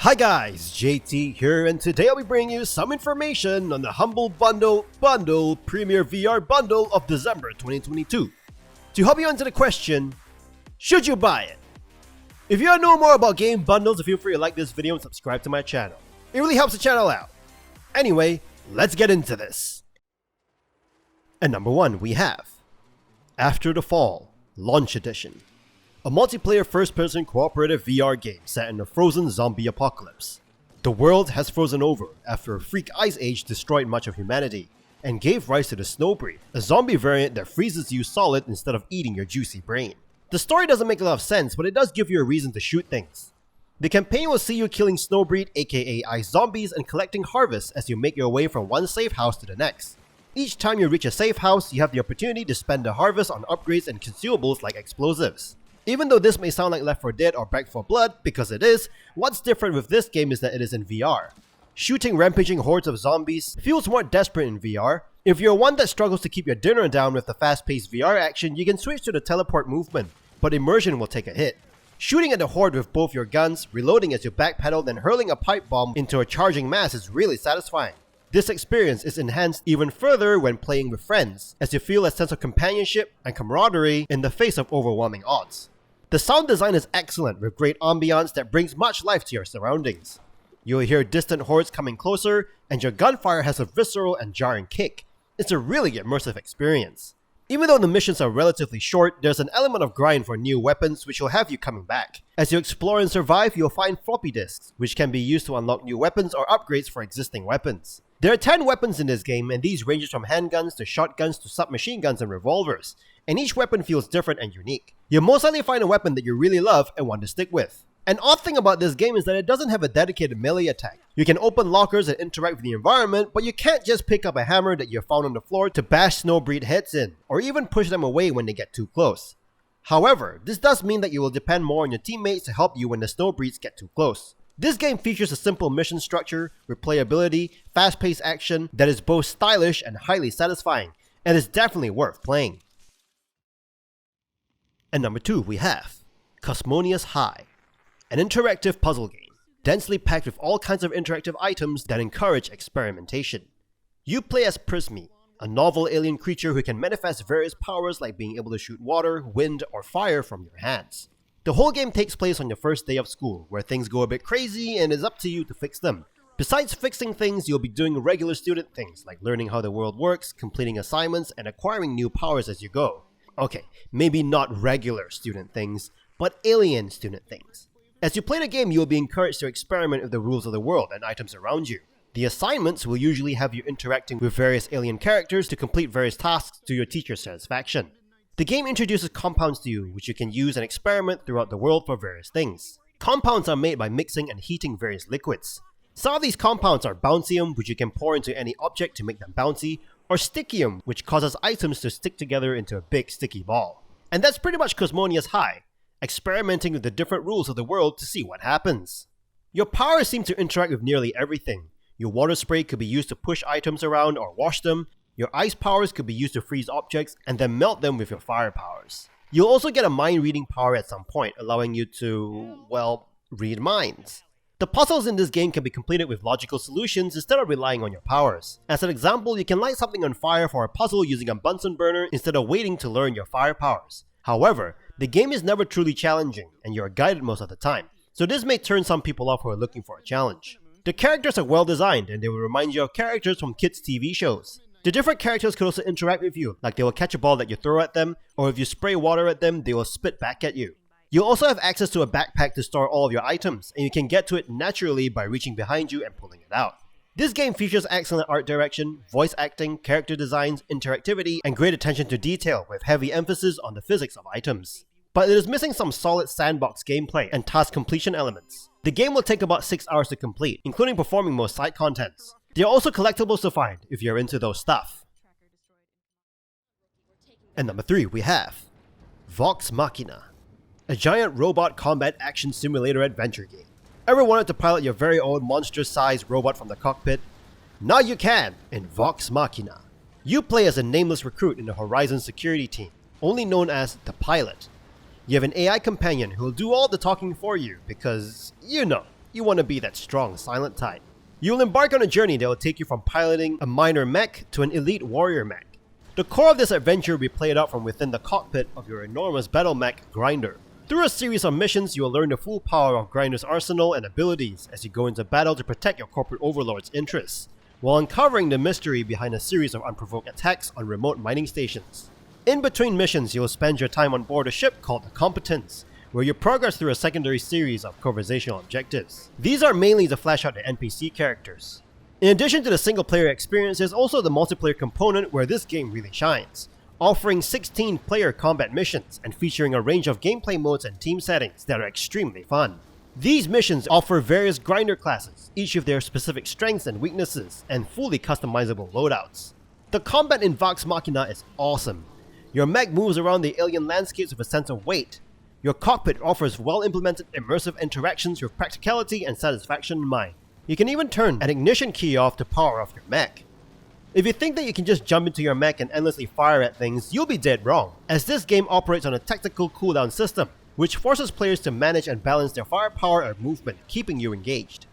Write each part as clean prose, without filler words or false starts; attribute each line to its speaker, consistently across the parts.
Speaker 1: Hi guys, JT here, and today I'll be bringing you some information on the Humble Bundle Premier VR Bundle of December 2022. To help you answer the question, should you buy it? If you want to know more about game bundles, feel free to like this video and subscribe to my channel. It really helps the channel out. Anyway, let's get into this. At number 1 we have After the Fall Launch Edition. A multiplayer first-person cooperative VR game set in a frozen zombie apocalypse. The world has frozen over after a freak ice age destroyed much of humanity, and gave rise to the Snowbreed, a zombie variant that freezes you solid instead of eating your juicy brain. The story doesn't make a lot of sense, but it does give you a reason to shoot things. The campaign will see you killing Snowbreed, aka ice zombies, and collecting harvests as you make your way from one safe house to the next. Each time you reach a safe house, you have the opportunity to spend the harvest on upgrades and consumables like explosives. Even though this may sound like Left 4 Dead or Back 4 Blood, because it is, what's different with this game is that it is in VR. Shooting rampaging hordes of zombies feels more desperate in VR. If you're one that struggles to keep your dinner down with the fast-paced VR action, you can switch to the teleport movement, but immersion will take a hit. Shooting at the horde with both your guns, reloading as you backpedal, then hurling a pipe bomb into a charging mass is really satisfying. This experience is enhanced even further when playing with friends, as you feel a sense of companionship and camaraderie in the face of overwhelming odds. The sound design is excellent with great ambiance that brings much life to your surroundings. You'll hear distant hordes coming closer, and your gunfire has a visceral and jarring kick. It's a really immersive experience. Even though the missions are relatively short, there's an element of grind for new weapons which will have you coming back. As you explore and survive, you'll find floppy disks, which can be used to unlock new weapons or upgrades for existing weapons. There are 10 weapons in this game, and these ranges from handguns to shotguns to submachine guns and revolvers, and each weapon feels different and unique. You'll most likely find a weapon that you really love and want to stick with. An odd thing about this game is that it doesn't have a dedicated melee attack. You can open lockers and interact with the environment, but you can't just pick up a hammer that you found on the floor to bash Snowbreed heads in, or even push them away when they get too close. However, this does mean that you will depend more on your teammates to help you when the Snowbreeds get too close. This game features a simple mission structure, replayability, fast-paced action that is both stylish and highly satisfying, and is definitely worth playing. At number 2 we have Cosmonious High, an interactive puzzle game, densely packed with all kinds of interactive items that encourage experimentation. You play as Prismy, a novel alien creature who can manifest various powers like being able to shoot water, wind, or fire from your hands. The whole game takes place on your first day of school, where things go a bit crazy and it's up to you to fix them. Besides fixing things, you'll be doing regular student things like learning how the world works, completing assignments, and acquiring new powers as you go. Okay, maybe not regular student things, but alien student things. As you play the game, you will be encouraged to experiment with the rules of the world and items around you. The assignments will usually have you interacting with various alien characters to complete various tasks to your teacher's satisfaction. The game introduces compounds to you, which you can use and experiment throughout the world for various things. Compounds are made by mixing and heating various liquids. Some of these compounds are bouncium, which you can pour into any object to make them bouncy, or stickium, which causes items to stick together into a big sticky ball. And that's pretty much Cosmonious High, experimenting with the different rules of the world to see what happens. Your powers seem to interact with nearly everything. Your water spray could be used to push items around or wash them. Your ice powers could be used to freeze objects and then melt them with your fire powers. You'll also get a mind reading power at some point, allowing you to, well, read minds. The puzzles in this game can be completed with logical solutions instead of relying on your powers. As an example, you can light something on fire for a puzzle using a Bunsen burner instead of waiting to learn your fire powers. However, the game is never truly challenging, and you are guided most of the time, so this may turn some people off who are looking for a challenge. The characters are well designed, and they will remind you of characters from kids' TV shows. The different characters could also interact with you, like they will catch a ball that you throw at them, or if you spray water at them, they will spit back at you. You'll also have access to a backpack to store all of your items, and you can get to it naturally by reaching behind you and pulling it out. This game features excellent art direction, voice acting, character designs, interactivity, and great attention to detail with heavy emphasis on the physics of items. But it is missing some solid sandbox gameplay and task completion elements. The game will take about 6 hours to complete, including performing most side contents. There are also collectibles to find if you're into those stuff. And number 3 we have Vox Machinae, a giant robot combat action simulator adventure game. Ever wanted to pilot your very own monstrous-sized robot from the cockpit? Now you can in Vox Machinae. You play as a nameless recruit in the Horizon security team, only known as the Pilot. You have an AI companion who will do all the talking for you because, you know, you want to be that strong, silent type. You'll embark on a journey that will take you from piloting a minor mech to an elite warrior mech. The core of this adventure will be played out from within the cockpit of your enormous battle mech, Grinder. Through a series of missions, you will learn the full power of Grinder's arsenal and abilities as you go into battle to protect your corporate overlord's interests, while uncovering the mystery behind a series of unprovoked attacks on remote mining stations. In between missions, you will spend your time on board a ship called the Competence, where you progress through a secondary series of conversational objectives. These are mainly to flesh out the NPC characters. In addition to the single player experience, there's also the multiplayer component where this game really shines, offering 16 player combat missions and featuring a range of gameplay modes and team settings that are extremely fun. These missions offer various grinder classes, each with their specific strengths and weaknesses, and fully customizable loadouts. The combat in Vox Machinae is awesome. Your mech moves around the alien landscapes with a sense of weight. Your cockpit offers well-implemented immersive interactions with practicality and satisfaction in mind. You can even turn an ignition key off to power off your mech. If you think that you can just jump into your mech and endlessly fire at things, you'll be dead wrong, as this game operates on a tactical cooldown system, which forces players to manage and balance their firepower and movement, keeping you engaged.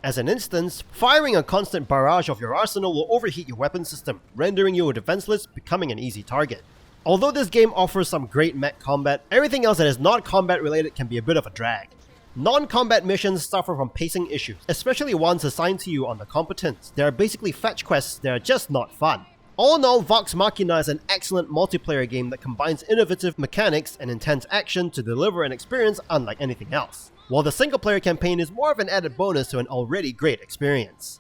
Speaker 1: As an instance, firing a constant barrage of your arsenal will overheat your weapon system, rendering you defenseless, becoming an easy target. Although this game offers some great mech combat, everything else that is not combat related can be a bit of a drag. Non-combat missions suffer from pacing issues, especially ones assigned to you on the Competence. They are basically fetch quests that are just not fun. All in all, Vox Machinae is an excellent multiplayer game that combines innovative mechanics and intense action to deliver an experience unlike anything else, while the single-player campaign is more of an added bonus to an already great experience.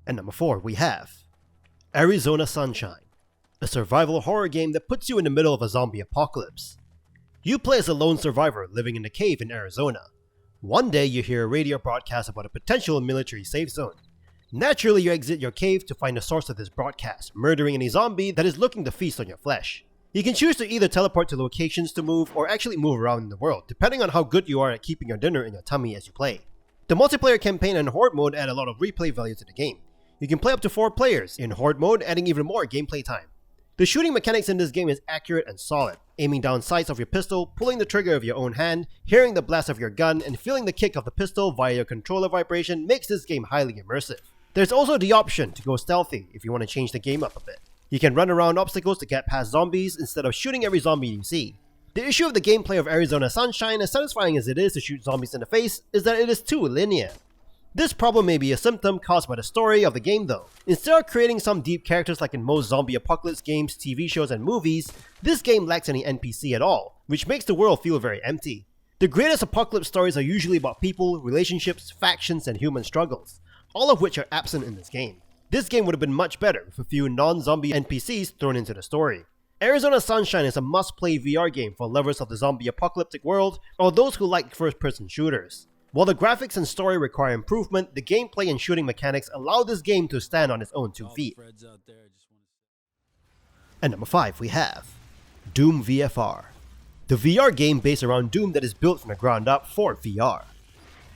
Speaker 1: And number 4, we have Arizona Sunshine, a survival horror game that puts you in the middle of a zombie apocalypse. You play as a lone survivor living in a cave in Arizona. One day you hear a radio broadcast about a potential military safe zone. Naturally, you exit your cave to find the source of this broadcast, murdering any zombie that is looking to feast on your flesh. You can choose to either teleport to locations to move or actually move around in the world, depending on how good you are at keeping your dinner in your tummy as you play. The multiplayer campaign and Horde mode add a lot of replay value to the game. You can play up to 4 players in Horde mode, adding even more gameplay time. The shooting mechanics in this game is accurate and solid, aiming down sights of your pistol, pulling the trigger of your own hand, hearing the blast of your gun, and feeling the kick of the pistol via your controller vibration makes this game highly immersive. There's also the option to go stealthy if you want to change the game up a bit. You can run around obstacles to get past zombies instead of shooting every zombie you see. The issue of the gameplay of Arizona Sunshine, as satisfying as it is to shoot zombies in the face, is that it is too linear. This problem may be a symptom caused by the story of the game though. Instead of creating some deep characters like in most zombie apocalypse games, TV shows, and movies, this game lacks any NPC at all, which makes the world feel very empty. The greatest apocalypse stories are usually about people, relationships, factions, and human struggles, all of which are absent in this game. This game would have been much better with a few non-zombie NPCs thrown into the story. Arizona Sunshine is a must-play VR game for lovers of the zombie apocalyptic world or those who like first-person shooters. While the graphics and story require improvement, the gameplay and shooting mechanics allow this game to stand on its own 2 feet. And number 5, we have Doom VFR, the VR game based around Doom that is built from the ground up for VR.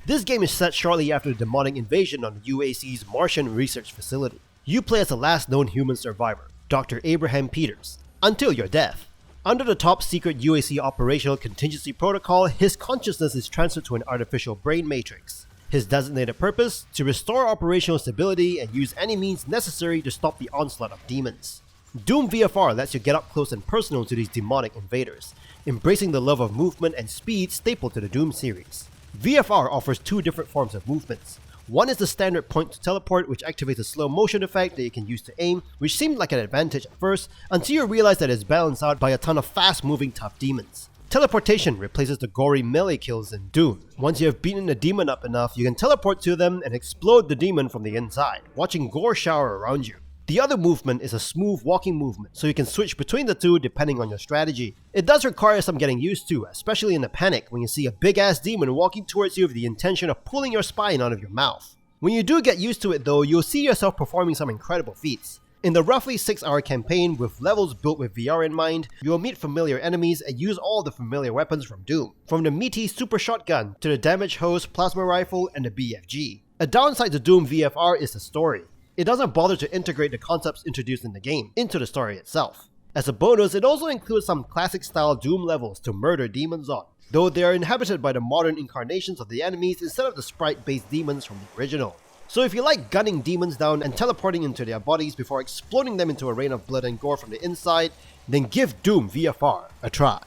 Speaker 1: This game is set shortly after the demonic invasion on the UAC's Martian research facility. You play as the last known human survivor, Dr. Abraham Peters, until your death. Under the top secret UAC operational contingency protocol, his consciousness is transferred to an artificial brain matrix. His designated purpose? To restore operational stability and use any means necessary to stop the onslaught of demons. Doom VFR lets you get up close and personal to these demonic invaders, embracing the love of movement and speed staple to the Doom series. VFR offers 2 different forms of movements. One is the standard point to teleport, which activates a slow motion effect that you can use to aim, which seemed like an advantage at first, until you realize that it's balanced out by a ton of fast moving tough demons. Teleportation replaces the gory melee kills in Doom. Once you have beaten a demon up enough, you can teleport to them and explode the demon from the inside, watching gore shower around you. The other movement is a smooth walking movement, so you can switch between the two depending on your strategy. It does require some getting used to, especially in a panic when you see a big ass demon walking towards you with the intention of pulling your spine out of your mouth. When you do get used to it though, you'll see yourself performing some incredible feats. In the roughly 6-hour campaign with levels built with VR in mind, you'll meet familiar enemies and use all the familiar weapons from Doom, from the meaty super shotgun to the damage hose, plasma rifle, and the BFG. A downside to Doom VFR is the story. It doesn't bother to integrate the concepts introduced in the game into the story itself. As a bonus, it also includes some classic style Doom levels to murder demons on. though they are inhabited by the modern incarnations of the enemies instead of the sprite-based demons from the original. So if you like gunning demons down and teleporting into their bodies before exploding them into a rain of blood and gore from the inside, then give Doom VFR a try.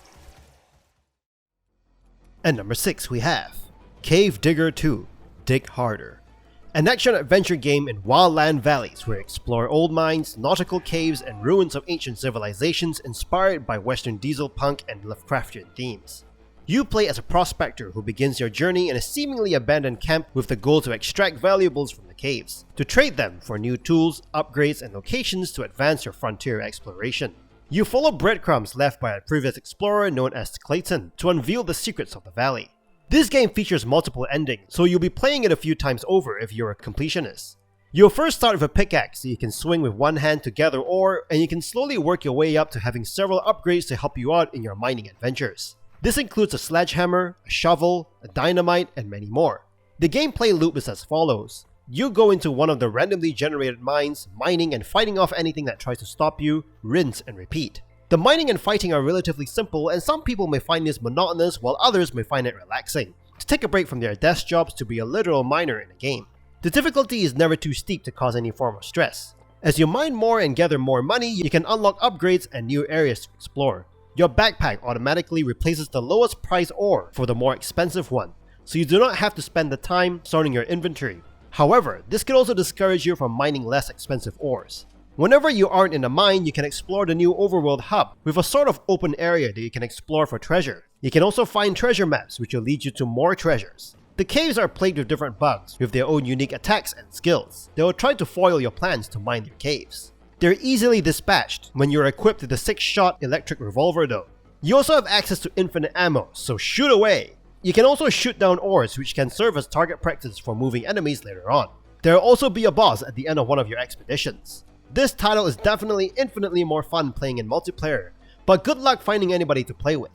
Speaker 1: And number 6 we have Cave Digger 2 Dig Harder. An action-adventure game in wildland valleys where you explore old mines, nautical caves, and ruins of ancient civilizations inspired by Western diesel punk and Lovecraftian themes. You play as a prospector who begins your journey in a seemingly abandoned camp with the goal to extract valuables from the caves, to trade them for new tools, upgrades, and locations to advance your frontier exploration. You follow breadcrumbs left by a previous explorer known as Clayton to unveil the secrets of the valley. This game features multiple endings, so you'll be playing it a few times over if you're a completionist. You'll first start with a pickaxe so you can swing with one hand to gather ore, and you can slowly work your way up to having several upgrades to help you out in your mining adventures. This includes a sledgehammer, a shovel, a dynamite, and many more. The gameplay loop is as follows. You go into one of the randomly generated mines, mining and fighting off anything that tries to stop you, rinse and repeat. The mining and fighting are relatively simple, and some people may find this monotonous while others may find it relaxing, to take a break from their desk jobs to be a literal miner in a game. The difficulty is never too steep to cause any form of stress. As you mine more and gather more money, you can unlock upgrades and new areas to explore. Your backpack automatically replaces the lowest price ore for the more expensive one, so you do not have to spend the time sorting your inventory. However, this can also discourage you from mining less expensive ores. Whenever you aren't in a mine, you can explore the new overworld hub with a sort of open area that you can explore for treasure. You can also find treasure maps which will lead you to more treasures. The caves are plagued with different bugs with their own unique attacks and skills. They will try to foil your plans to mine your caves. They're easily dispatched when you're equipped with the 6-shot electric revolver though. You also have access to infinite ammo, so shoot away! You can also shoot down ores which can serve as target practice for moving enemies later on. There will also be a boss at the end of one of your expeditions. This title is definitely infinitely more fun playing in multiplayer, but good luck finding anybody to play with.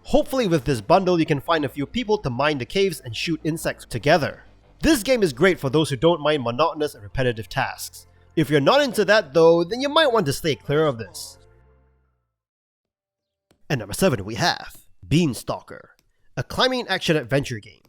Speaker 1: Hopefully with this bundle you can find a few people to mine the caves and shoot insects together. This game is great for those who don't mind monotonous and repetitive tasks. If you're not into that though, then you might want to stay clear of this. And number 7 we have Bean Stalker, a climbing action-adventure game.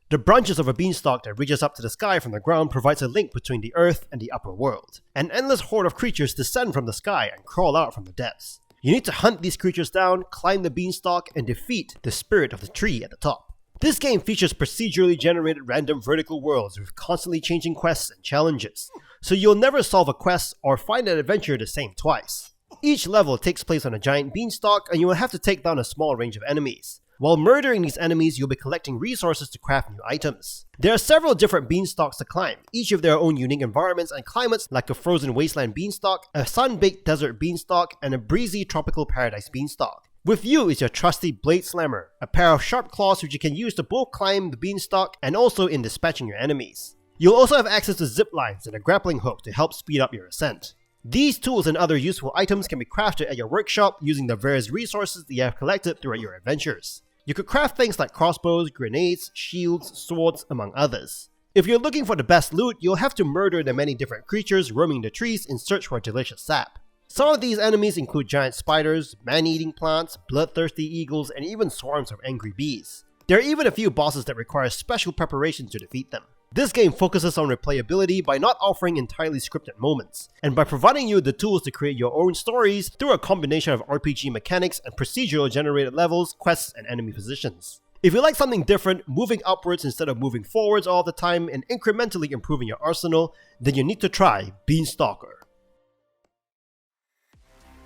Speaker 1: The branches of a beanstalk that reaches up to the sky from the ground provides a link between the earth and the upper world. An endless horde of creatures descend from the sky and crawl out from the depths. You need to hunt these creatures down, climb the beanstalk, and defeat the spirit of the tree at the top. This game features procedurally generated random vertical worlds with constantly changing quests and challenges, so you'll never solve a quest or find an adventure the same twice. Each level takes place on a giant beanstalk and you will have to take down a small range of enemies. While murdering these enemies, you'll be collecting resources to craft new items. There are several different beanstalks to climb, each with their own unique environments and climates like a frozen wasteland beanstalk, a sun-baked desert beanstalk, and a breezy tropical paradise beanstalk. With you is your trusty Blade Slammer, a pair of sharp claws which you can use to both climb the beanstalk and also in dispatching your enemies. You'll also have access to zip lines and a grappling hook to help speed up your ascent. These tools and other useful items can be crafted at your workshop using the various resources that you have collected throughout your adventures. You could craft things like crossbows, grenades, shields, swords, among others. If you're looking for the best loot, you'll have to murder the many different creatures roaming the trees in search for delicious sap. Some of these enemies include giant spiders, man-eating plants, bloodthirsty eagles, and even swarms of angry bees. There are even a few bosses that require special preparation to defeat them. This game focuses on replayability by not offering entirely scripted moments, and by providing you the tools to create your own stories through a combination of RPG mechanics and procedural generated levels, quests, and enemy positions. If you like something different, moving upwards instead of moving forwards all the time and incrementally improving your arsenal, then you need to try Bean Stalker.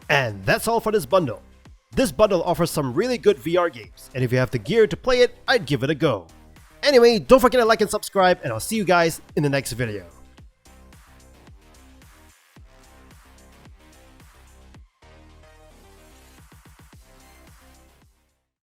Speaker 1: And that's all for this bundle. This bundle offers some really good VR games, and if you have the gear to play it, I'd give it a go. Anyway, don't forget to like and subscribe, and I'll see you guys in the next video.